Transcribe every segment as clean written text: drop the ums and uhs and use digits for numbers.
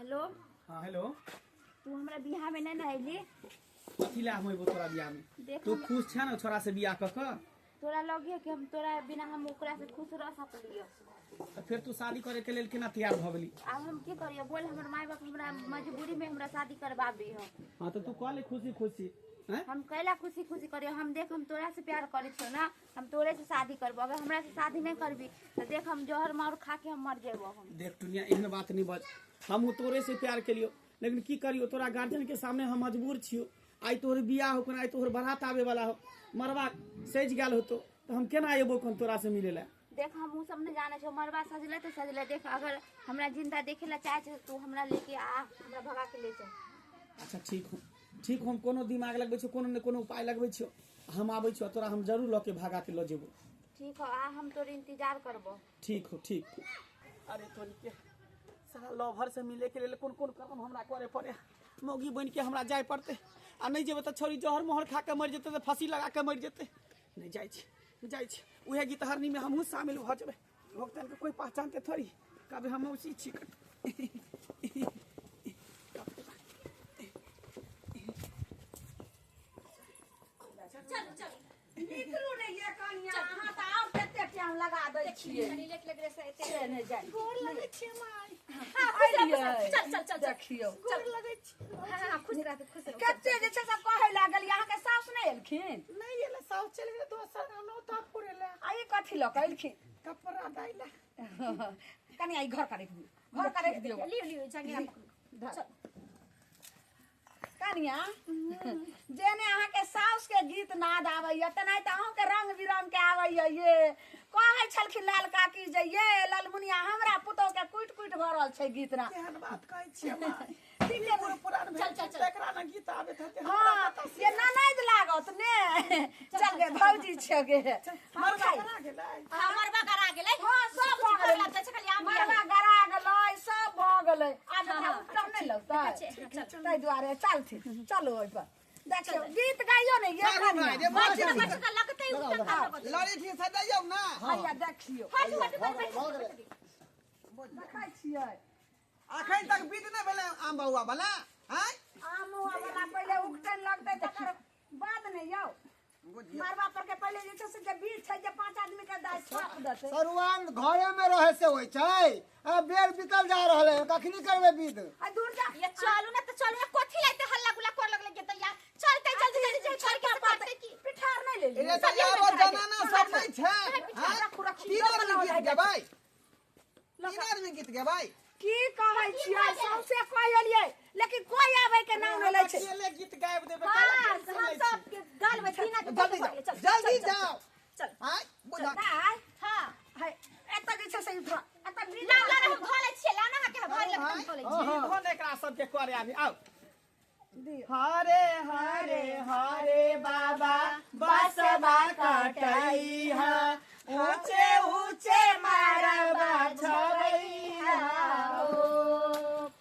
Hello. हाँ hello. तू हमरा बियाह में नहीं आइली? कथी ला हम तोरा बियाह में? तू खुश छ ना छोरा से बियाह क के? तोरा लगे कि हम तोरा बिना हम ओकरा से खुश रह सकलियो? तो फिर तू शादी करे के लेल केना तैयार भ गेली? अब हम की करियो बोल, हमर माय बाप हमरा मजबूरी में हमरा शादी करवाबी हो। हां तो तू कहले खुशी खुशी हैं? हम कैला खुशी खुशी करियो? हम देख हम तोरा से प्यार करे छो ना, हम तोरे से शादी करबो। अगर हमरा से शादी नहीं करबी तो देख हम जहर मार खा के हम मर जेबो। हम देख दुनिया एहन बात नहीं बज, हम तोरे से प्यार केलियो लेकिन की करियो तोरा गार्जियन के सामने हम मजबूर छियो। आई तोहर बियाह हो कोना, आई तोहर बारात आवे वाला हो, मरवा सज गेल होतो तो हम केना एबो कोन तोरा से मिले ला? देख हम उ सब नहीं जाने छो, मरवा सजले तो सजले। देख अगर हमरा जिंदा देखे ला चाहे छे तू हमरा लेके आ, हमरा भगा के ले चल। अच्छा ठीक हम कोनो दिमाग लगबै छो, कोनो ने कोनो उपाय लगबै छो, हम आबै छो तोरा हम जरूर लके भागा के ल जेबो। ठीक हो आ, हम तोर इंतजार करबो। ठीक हो ठीक। अरे तोरी के साला लवर से मिले के लिए कौन कौन काम हमरा करे पड़े? मौगी बन के हमरा जाय पड़ते, आ नहीं जेबे तो छोरी जहर मोहर खा के मर जेते, तो फांसी लगा के मर जेते। नहीं जाय छी उहे गीतहारनी में हमहू शामिल भ जेबे। भक्तन के कोई पहचानते थोड़ी कभी हम उसी छी। निकलू ने ये कनिया, हां त और कते टाइम लगा दै छिए। लेट लग रे से एते नहीं जाय गोर लगे छी माय। चल देखियो गोर लगे छी। हां खुश रह खुश रह। कते जे छै सब कहे लागल यहाँ के सास नहीं एलखिन? नहीं एले साउथ चल गेले दोसर गांव ता पुरेले। आई कथि ल के एलखिन? कपड़ा दाइला कनिया ई घर का रख दियो लियो जंगे चल कनिया। जेने अहाँ के सास के गीत नाद आवैया तनाई त अहाँ के रंग बिरंग के आवैया। ये कहे छलखिन लाल काकी जे ये ललमुनिया हमरा पुतो के कुट कुट भरल छै गीत ना। केहन बात कहै छियै माय? दिल्ली बुढ़ पुरान भेल एकरा ना गीत आबे थते। हां ये ननद लागत ने। चल गे भौजी छ गे मरवा करा गेलै। मरवा करा गेलै। हां सब भ गेलै, मरवा गरा गेलै, सब भ गेलै। आज उत्तम नहीं लगता तै दुआरे चलो ओइ पर देखियो गीत गाइयो ने ये कनिया। बच्चा का लगते उत्तर लड़ी ठीक से दैयौ ना। हैया देखियो देखै छियै अखन तक बीत नै भेलै आम बउआ वाला हैं? आमो वाला पहिले उगतन लगतै तकर बाद ने यौ मरवा पर के पहिले जे छै से जे बीज छै जे 5 आदमी के दाइ छाप देतै। सरुआन घरे में रहे से होय छै, अब बेर बितल जा रहले कखनी करबे विध? आ दूर जा ये चलू ना तो चलू ना, कोथी लाइते हल्ला गुला कर लगले के तैयार चलते जल्दी छोड़ के पाते की पिठार नहीं ले एले त आब जमाना सब नहीं छै। की गीत गेबै? किनार में गीत गेबै? की कहै छियै सौसे कह एलियै लेकिन कोई आबै के नाम नै लै छै। अकेले गीत गायब देबे। हां हम सब के गाल में दीना के जल्दी जाओ चल हां बुझा हां है एत जे छै से एत ना ला हम घोले छिए ला ना के भर ले हम घोले छी। जीवन एकरा सब के करे आबी आओ। हरे हरे हरे बाबा बसबा कटई है, ऊंचे ऊंचे मारबा छरैया हो,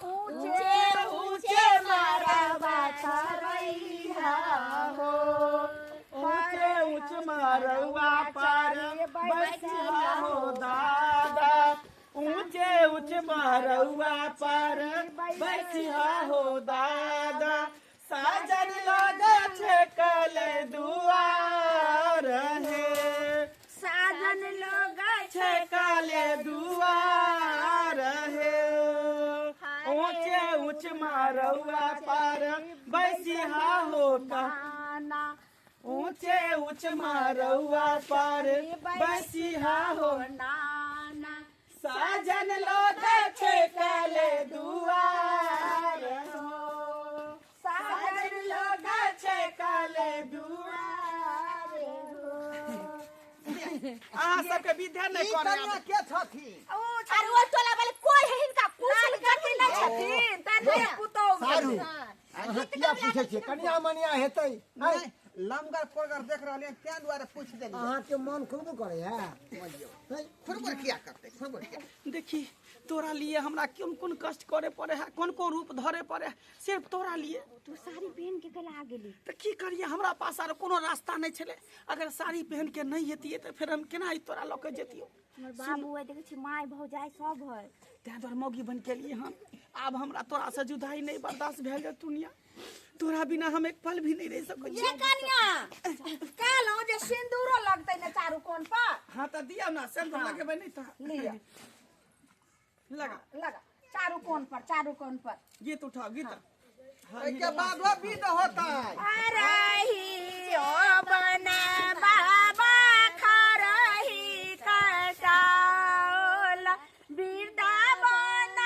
ऊंचे ऊंचे मारबा छरैया हो, ऊंचे ऊंचे मारवा पर बसिया हो दादा, ऊंचे ऊंचे मारवा पर बसिया हो दादा, साजन लगे छे कल दुआर है, साजन लगे छे कल दुआर है, ऊंचे ऊंचे मारवा पर बसिया हो दाना, ऊंचे ऊंचे मारवा पर बसिया हो नाना, साजन लगे छे कल दुआर हो, साजन लगे छे कल दुआर हो। अहाँ सबके विद्या नहीं करे आबे के छथि? अरे वो टोला वाले कोई है इनका कुछ गति नहीं छथिन तने पुतौ सारू अहाँ किया पूछै छियै? कनिया मनिया हेतै नहीं लमगर पोगर देख रहले हैं त्या द्वारा पूछ देलिए। अहाँ के मन खुलबो करे है? खुरबुर किया करते खुरबुर किया? देखी तोरा लिए हमरा कौन कौन कष्ट करे पड़े है, कौन कौन रूप धरे पड़े है, सिर्फ तोरा लिए। तू साड़ी पहन के कला आ गेली तो की करिए, हमरा पास आरो कोनो रास्ता नहीं छले। अगर साड़ी पहन के नहीं हेतिए तो फिर हम केना तोरा लऽ के जेतियो। हमर बाबू है, देखे छी माय भौजाई सब है। तैं द्वारे मौगी बन के लिए हम। अब हमरा तोरा से जुदाई नहीं बर्दाश्त भेल जाए दुनिया। तोरा बिना हम एक पल भी नहीं रह सकै छी। ये कनिया कहलौं जे सिंदूरो लगतै ने चारू कोन पर। हाँ तो दिया ना, सिंदूर लगेबै नहीं तो लिया लगा लगा चारू कोन पर, चारू कोन पर। गीत उठाओ गीत। के बाद वो विध होता है। अरही ओ बना बाबा खरही कटाल वृंदावन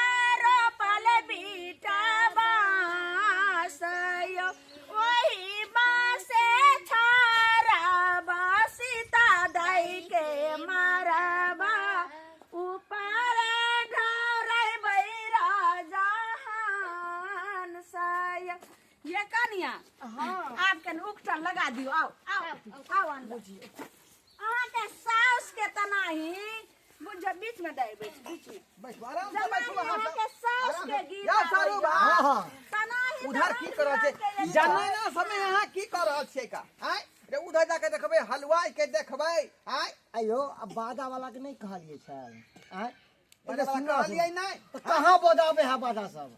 रोपल बीटा बासयो ओही बासे छारबा सीता दाई के मारबा ऊपर ढोरै बैरा जहान सय। ये कनिया आप के उकटन लगा दियो। आओ आओ आओ अंदर। अहाँ के साउस के तनाही बुझ बीच में दे, बीच में बस आराम से बैठो। अहाँ के साउस के गीत या सारू बा तनाही उधर की कर छै, जाने ना समय यहाँ की कर रहल छै का। आय रे उधर जाके देखबै, हलवाई के देखबै। आय अयो अब बाजा वाला के नहीं कहलिए छल। आय बड़ा बड़ा कहलियै नहीं। तो कहाँ बजाबे है बाजा सब?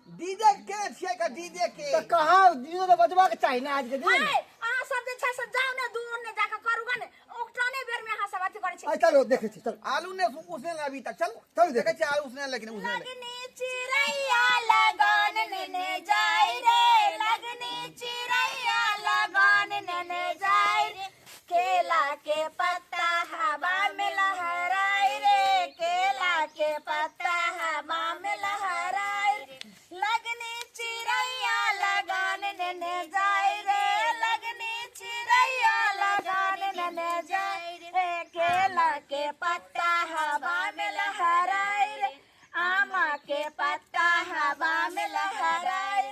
डीजे के छियै का, डीजे के। तो कहाँ दिनो तो बजबा के चाहिए ना आज के दिन। अहाँ सब जे छै से जाओ ने दूर ने जाके करू गने। उकटने बेर में अहाँ सब अथी करै छी। आई चलो देखे छी, चल आलू ने उसने अभी तक चल चल देखे छै आलू उसने, लेकिन उसने लगनी चिड़ैया लगन नेने जाय रे, लगनी चिड़ैया लगन नेने जाय रे, केला के पत्ता हवा में लहराय रे, केला के पत्ता हवा में लहराय रे, लगनी चिड़ैया लगन नेने जाय रे, लगनी चिड़ैया लगन नेने जाय रे, केला के पत्ता हवा में लहराय रे, आमा के पत्ता हवा में लहराय रे।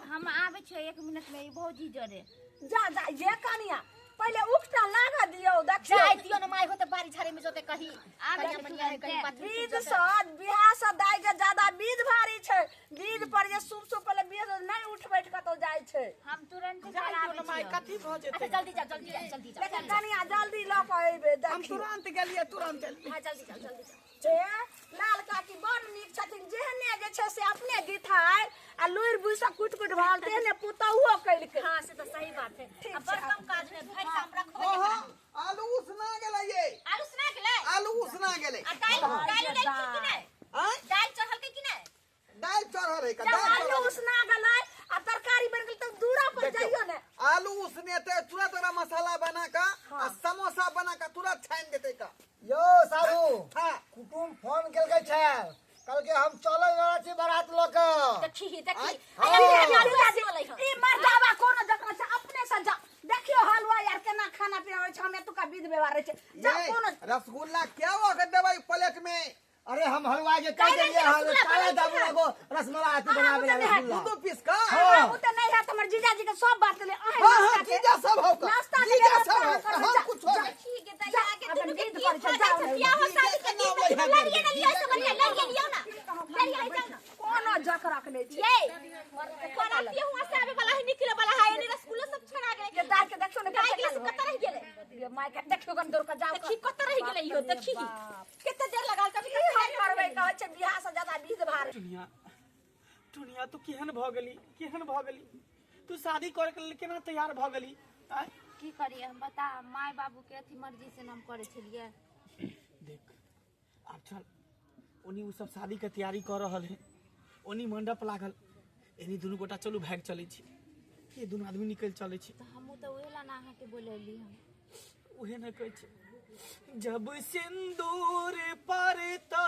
हम आवे छे 1 मिनट में, भौजी जरे जा जा ये कनिया पहले उकटा लगा दियो। देखियो जाय दियो न माय होते बारी झाड़ी में जोते कही आबे कनिया मनिया है कहीं पाथरी बीज सद बियाह से दाई के ज्यादा बीज भारी छै। बीज पर जे शुभ शुभ पहले बीज नहीं उठ बैठ के तो जाय छै। हम तुरंत जाई चलावे तो माय छी। कथी भ अच्छा जेतै। जल्दी जा जल्दी जा जल्दी जा लेकिन कनिया जल्दी लो के अइबे। हम देखियो तुरंत गेलिए, तुरंत एलिए। हां जल्दी जा जल्दी जा। जे लाल काकी बड़ नीक छथिन, जेहने जे छै से अपने गिठार आ लुइर बुइसा कुट कुट भाल तेहने पुतहुओ कइलके। हां से तो सही बात है। अब बड़ कम काज में भर काम रखो। ओहो आलू उसना गेलै ये, आलू सुना गेले आलू उसना गेलै। आ दाल ले कि नहीं आय दाल चढ़ल के कि नहीं दाल चढ़ल है का, जब दाल आलू चढ़ल। उसना गेलै आ तरकारी बन गेल त दूरा पर जाइयो ने। आलू उसने ते तुरंत ओकरा मसाला बना का आ समोसा बना का तुरंत छान देते का। यो सारू हाँ कुटुम फोन केलकै छल, कल के हम चले वाला छी बारात ल के। देखी देखी ई मर्दावा कोनो जकरा से अपने से जा। देखियो हलवा यार केना खाना पीना होय छै, हमें तुका विध व्यवहार रहै छै। जा ये कोनो रसगुल्ला क्या हुआ के देबै प्लेट में। अरे हम हलवाई के कह देलिए हल काला दाबू लगो रसमलाई आती बनावे ला रसगुल्ला। दो पीस का। हां उ त नहीं है, हमर जीजाजी के सब बात ले आहे। हाँ हाँ जीजा सब हो का, नाश्ता के जीजा व्यवस्था सब हो कर, हम जा, कुछ हो जा। गए। ठीक है तैयार आके अपन तुम के विध की कर छै, जाओ क्या हो शादी के दिन में लड़िए ना लियो सब बढ़िया लड़िए लियो ना लड़िए आई जाओ ना कोनो जक रख ले छै। ये खाना पिए हुआ से आवे वाला है निकले वाला है ये रसगुल्ला सब छड़ा ये गए दाल के देखियो ने गाय कते के कत रह गेले ये माय के देखियो गन दूर के जाओ। देखी कत रह गेले इहो देखी कितना देर लगा कभी की हम करबै कहै छै बियाह से ज्यादा विध भार। दुनिया दुनिया तू केहन भ गेली, केहन भ गेली। तू शादी करे के लिए केना तैयार भ गेली। आय की करिए हम बता, माय बाबू के अथी मर्जी से हम करे छलिए। देख अब चल, ओनी उ सब शादी के तैयारी कर रहल है, ओनी मंडप लागल, एनी दुनू गोटा चलू भाग चलै छी। ये दुनू आदमी निकल चलै छी। तो हमहू तो उहे ला ना अहाँ के बोलेली हम। उहे न कहै छै, जब सिंदूर पर तो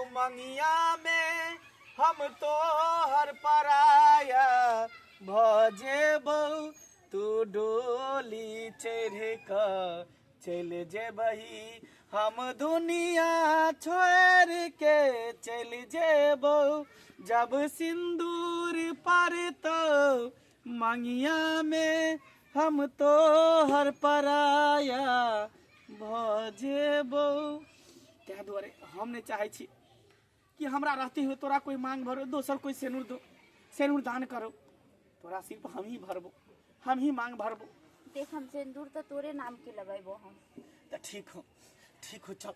मंगिया में हम तो हर पराया भजेबौ, तू डोली चढ़ क चल जेबही, हम दुनिया छोड़ के चल जेबौ, जब सिंदूर पर तो मंगिया में हम तो हर पराया भजेबौ। क्या दुआरे हम नहीं चाहे छी कि हमरा रहते हुए तोरा कोई मांग भरो, दोसर कोई सेनुर दो, सेनुर दान करो। तोरा सिर्फ हम ही भरबो, हम ही मांग भरबो। देख हम सिंदूर तो तोरे नाम के लगेबो हम। तो ठीक हो चल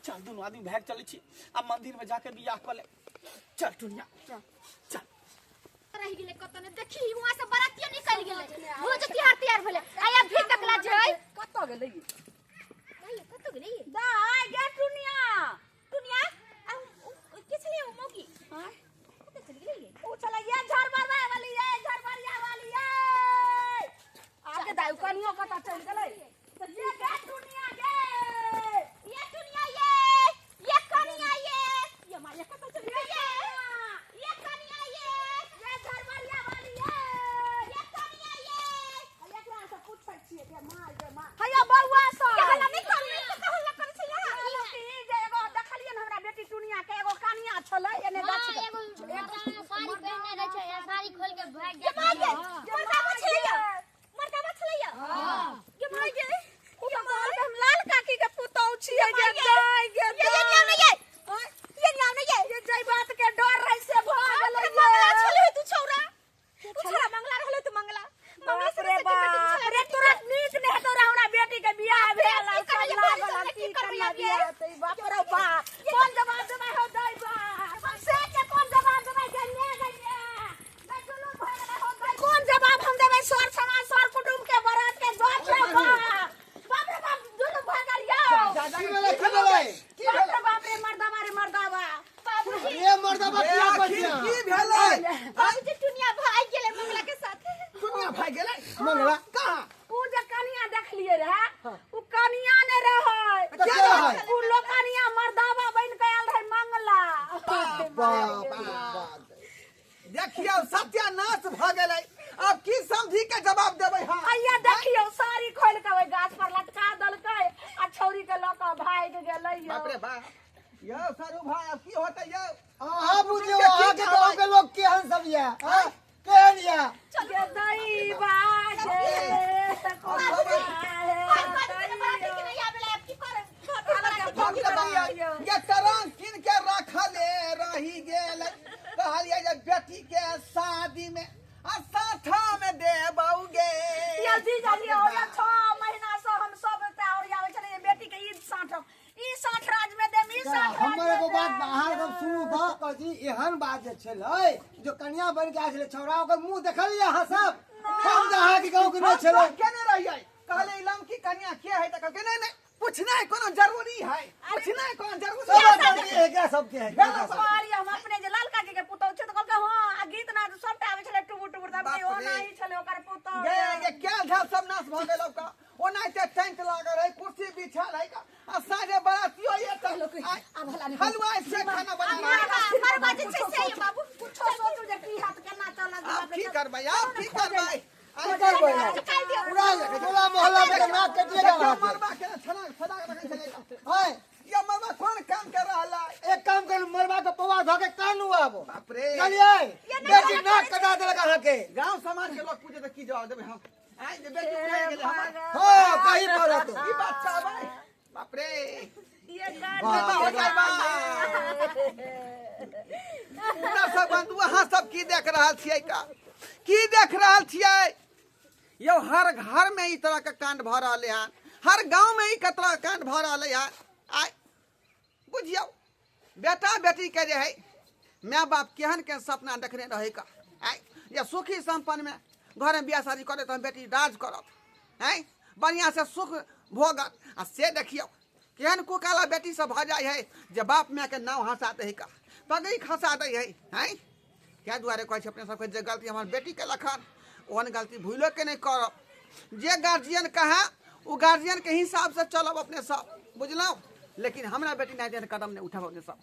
चल दोनों आदमी भाग चले छी। अब मंदिर में जाके बियाह कर ले। चल टुनिया चल। रह गेले कतने देखी वहां से बरातिया निकल गेले भोज तैयार भेले आया भी तकला जय कत्तो गेलै भाई कत गेले दाई गे टुनिया दुनिया किसले मोगी हां कत चली गेले ओ चला ये झरबरवा वाली ये झरबरिया वाली ये आगे दाई कनियो कता चल गेलै तो ये गे टुनिया गे ये दुनिया ये कनिया ये माया कत चली गेले ये कनिया ये झरबरिया वाली ये कनिया ये एकरा से पूछै छियै के माय हैया बौआ स कहला नहीं कहला करे छै यहाँ ई जे एगो देखलियन हमरा बेटी टुनिया के एगो कनिया छलै एने गाछ एगो साड़ी पहनने रहे छै साड़ी खोल के भाग के भाग गेल मर्दावा छलैया हां ये भाग गेल ये माल हम लाल काकी के पुतौ छियै गे दाई गे ये नाम नहीं ये जई बात के डर रही से भाग गेलै मंगला छलै तू छौरा मंगला रहले तू मंगला से अरे तोरा नीक ने तोरा हमरा बेटी के बियाह भेल सब लागल की करना बियाह तई बाप रे बाप कौन जवाब देबै हो दई बा हम से के कौन जवाब देबै के ने गइया मैं चलो भाग हो दई कौन जवाब हम देबै सर समाज सर कुटुंब के बरात के जोर से बाप रे बाप दुनु भागल यो की भेलै बाप रे मर्दावा बाबूजी ये मर्दाबा किया बचिया की भेलै बाबूजी दुनिया भाग गेले मंगला के साथ दुनिया भाग गेलै मंगला कहां उ जे कनिया देखलिए रहे उ कनिया ने रहे क्या रहे? उ लोकनिया मर्दावा बन के आयल रहे मंगला बाप देखियो सत्यानाश भ गेलै। अब की समझी के जवाब देबै हम? हैया देखियो साड़ी खोल के ओइ गाछ पर लटका दलकै आ छौरी के लक भाग गेलै यो बाप रे बाप यो सारू भाई अब की होतै यो? हां बुझियो अहाँ के गांव के लोग केहन सब ये हां केहन ये के दई बाजे बाप रे बाप ये तरंग किन के रखले रही गेलै। कहलिए जे बेटी के शादी में आ साठा में देबौगे। ये जी जालियो या 6 महीना से हम सब ते और आवे छले बेटी के ईद साठ राज में देम ई साठ हमर एगो बात अहाँ सब सुनू त कजी एहन बात जे छलै जो कन्या बन के आछले छौरा ओकर मुंह देखलिए अहाँ सब हम अहाँ के गांव के न छलै केने रहियै? कहले इलम की कन्या के है त कहके नहीं नहीं पूछना है कोनो जरूरी है, पूछना है कोनो जरूरी है। एकरा सब के है और हम अपने जे लाल काकी के पुतौ छै त कहलकै हां गीत नाद सबटा आवे छले टुबुर टुबुर त अपने ओ नाही छले ओकर पुतौ ये क्या झा सब नाश भ गेलौ का? ओनाइते टेंट लागल है, कुर्सी बिछाल है का आ सारे बरातियो ये कहलो कि हलवा से खाना बना मरवा जे छै से बाबू कुछो सोचू जे की हाथ केना चलत आप की करबै? आप की करबै? पूरा मोहल्ला में नाक कटिएगा वहाँ पे। मरबा के छना छना रखै छलै। हाय ये मरबा कोन काम कर रहला? एक काम कर मरवा के पवा धो के कानू आबो बाप रे चलिए बेटी नाक कटा देलक अहाँ के गांव समाज के लोग पूछे त की जवाब देबै हम? आइ जे बेटी उठाइ गेलै हमर हो कहीं पर तो की बात छै? बाप रे ये बाबा हो जाय बा। पूरा सब बंधु अहाँ सब की देख रहल छियै का? की देख रहल छियै? यो हर घर में ई तरह के कांड भ रहले हन, हर गांव में ई तरह के कांड भ रहले हन। आइ बुझियो बेटा बेटी के जे है माय बाप केहन के सपना देखने रहे का? आइ ये सुखी संपन्न में घर में बियाह शादी करे तो बेटी राज करत है, बढ़िया से सुख भोगत। आ से देखियो केहन कुकाला बेटी सब भ जाय है जे बाप माय के नाव हंसा दे का, पगड़ी खसा दे है। हैं क्या दुआरे कहै छै अपने सबके जे गलती हमर बेटी के लखन ओहन गलती भूलो के नहीं करब। जे गार्जियन कहा वो गार्जियन के हिसाब से चलब अपने सब, बुझलौ? लेकिन हमरा बेटी नहीं कदम नहीं उठाब अपने सब।